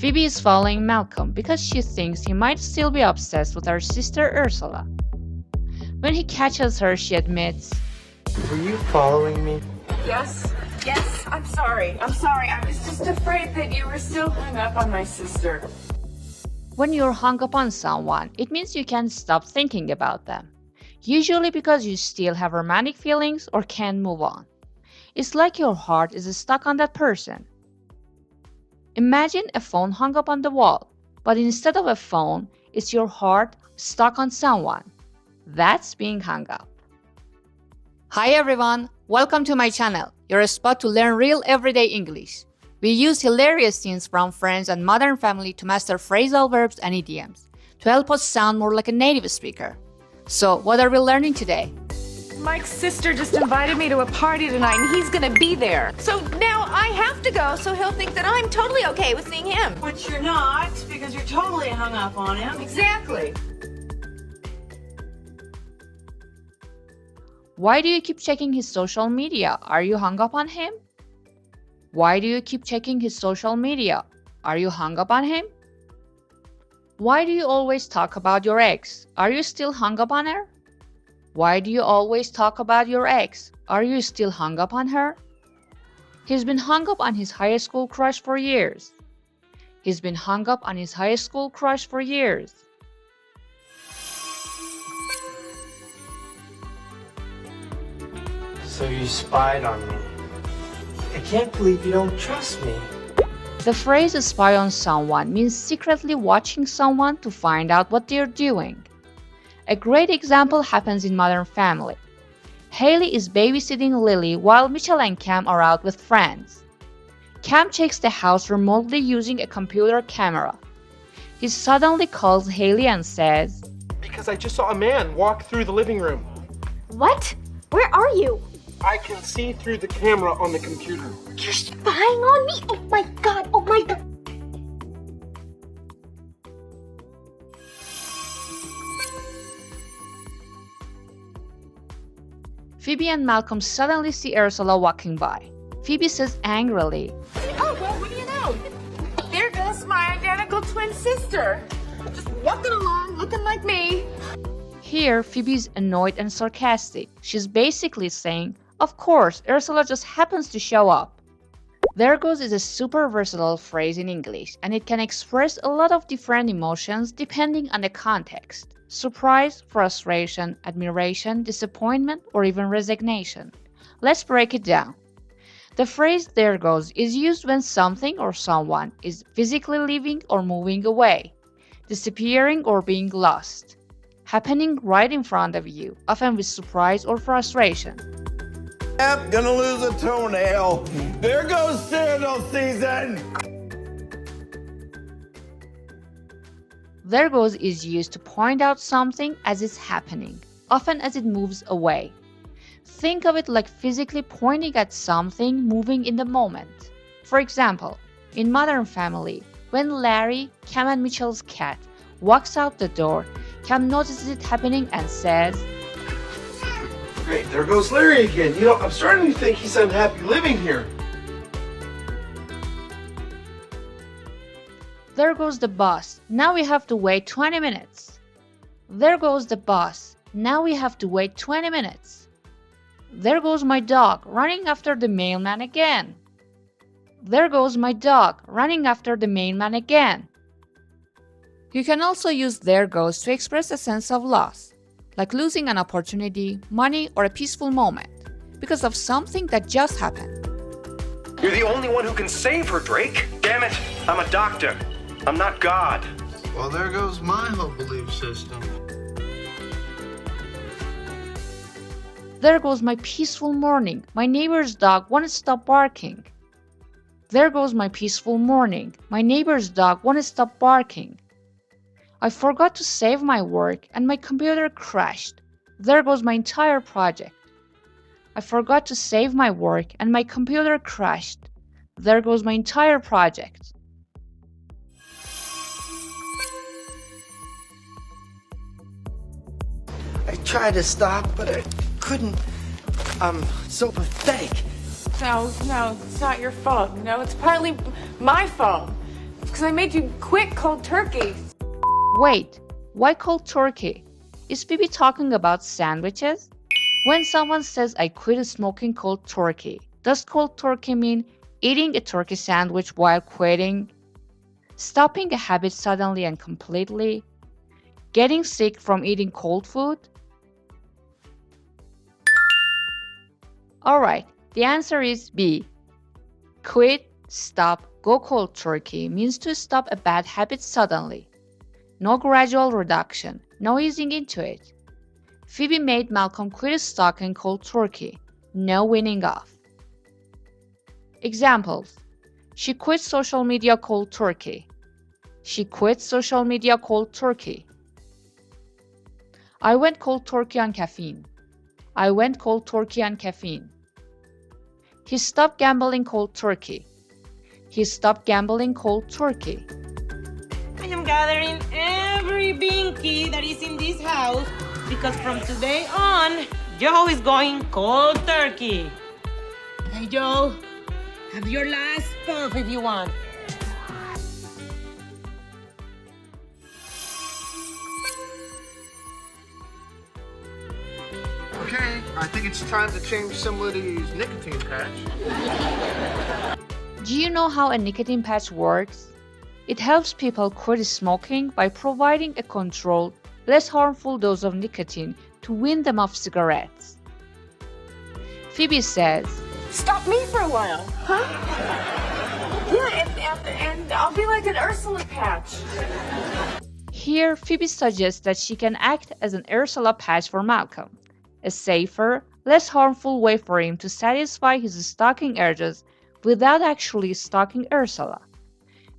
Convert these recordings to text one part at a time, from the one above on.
Phoebe is following Malcolm because she thinks he might still be obsessed with her sister Ursula. When he catches her, she admits, "Were you following me?" Yes, I'm sorry. I was just afraid that you were still hung up on my sister. When you're hung up on someone, it means you can't stop thinking about them. Usually because you still have romantic feelings or can't move on. It's like your heart is stuck on that person. Imagine a phone hung up on the wall, but instead of a phone, it's your heart stuck on someone. That's being hung up. Hi everyone, welcome to my channel, your spot to learn real everyday English. We use hilarious scenes from Friends and Modern Family to master phrasal verbs and idioms, to help us sound more like a native speaker. So, what are we learning today? Mike's sister just invited me to a party tonight and he's gonna be there. So now I have to go so he'll think that I'm totally okay with seeing him. Which you're not, because you're totally hung up on him. Exactly. Why do you keep checking his social media? Are you hung up on him? Why do you keep checking his social media? Are you hung up on him? Why do you always talk about your ex? Are you still hung up on her? Why do you always talk about your ex? Are you still hung up on her? He's been hung up on his high school crush for years. He's been hung up on his high school crush for years. So you spied on me. I can't believe you don't trust me. The phrase spy on someone means secretly watching someone to find out what they're doing. A great example happens in Modern Family. Haley is babysitting Lily while Mitchell and Cam are out with friends. Cam checks the house remotely using a computer camera. He suddenly calls Haley and says, "Because I just saw a man walk through the living room. What? Where are you? I can see through the camera on the computer." You're spying on me? Oh my god, oh my god. Phoebe and Malcolm suddenly see Ursula walking by. Phoebe says angrily, Oh, well, what do you know? There goes my identical twin sister. Just walking along, looking like me. Here, Phoebe is annoyed and sarcastic. She's basically saying, of course, Ursula just happens to show up. There goes is a super versatile phrase in English, and it can express a lot of different emotions depending on the context. Surprise, frustration, admiration, disappointment, or even resignation. Let's break it down. The phrase there goes is used when something or someone is physically leaving or moving away, disappearing or being lost, happening right in front of you, often with surprise or frustration. Yep, gonna lose a toenail. There goes cereal season. There goes is used to point out something as it's happening, often as it moves away. Think of it like physically pointing at something moving in the moment. For example, in Modern Family, when Larry, Cam and Mitchell's cat, walks out the door, Cam notices it happening and says, Great, there goes Larry again. I'm starting to think he's unhappy living here. there goes the bus, now we have to wait 20 minutes. There goes the bus, now we have to wait 20 minutes. There goes my dog, running after the mailman again. There goes my dog, running after the mailman again. You can also use there goes to express a sense of loss, like losing an opportunity, money, or a peaceful moment, because of something that just happened. You're the only one who can save her, Drake. Damn it, I'm a doctor. I'm not God. Well, there goes my whole belief system. There goes my peaceful morning. My neighbor's dog won't stop barking. There goes my peaceful morning. My neighbor's dog won't stop barking. I forgot to save my work and my computer crashed. There goes my entire project. I forgot to save my work and my computer crashed. There goes my entire project. I tried to stop, but I couldn't. I'm so pathetic. No, it's not your fault. It's partly my fault. Because because I made you quit cold turkey. Wait, why cold turkey? Is Phoebe talking about sandwiches? When someone says I quit smoking cold turkey, does cold turkey mean eating a turkey sandwich while quitting? Stopping a habit suddenly and completely? Getting sick from eating cold food? Alright, the answer is B. Quit, stop, go cold turkey means to stop a bad habit suddenly. No gradual reduction, no easing into it. Phoebe made Malcolm quit stalking cold turkey, no weaning off. Examples: she quit social media cold turkey. She quit social media cold turkey. I went cold turkey on caffeine. I went cold turkey on caffeine. He stopped gambling cold turkey. He stopped gambling cold turkey. I am gathering every binky that is in this house because from today on, Joe is going cold turkey. Hey, Joe, have your last puff if you want. Okay, I think it's time to change somebody's nicotine patch. Do you know how a nicotine patch works? It helps people quit smoking by providing a controlled, less harmful dose of nicotine to wean them off cigarettes. Phoebe says, Stop me for a while, huh? Yeah, and I'll be like an Ursula patch. Here, Phoebe suggests that she can act as an Ursula patch for Malcolm, a safer, less harmful way for him to satisfy his stalking urges without actually stalking Ursula.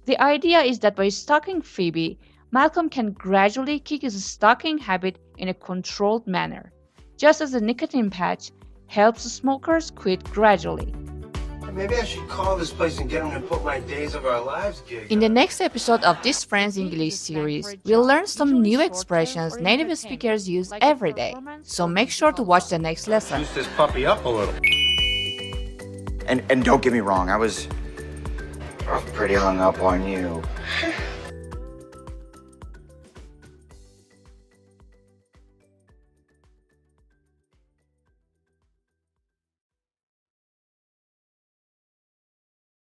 The idea is that by stalking Phoebe, Malcolm can gradually kick his stalking habit in a controlled manner, just as a nicotine patch helps smokers quit gradually. Maybe I should call this place and get them to put my Days of Our Lives gig. In the next episode of this Friends English series, we'll learn some new expressions native speakers use every day, so make sure to watch the next lesson. Juice this puppy up a little. And don't get me wrong, I was pretty hung up on you.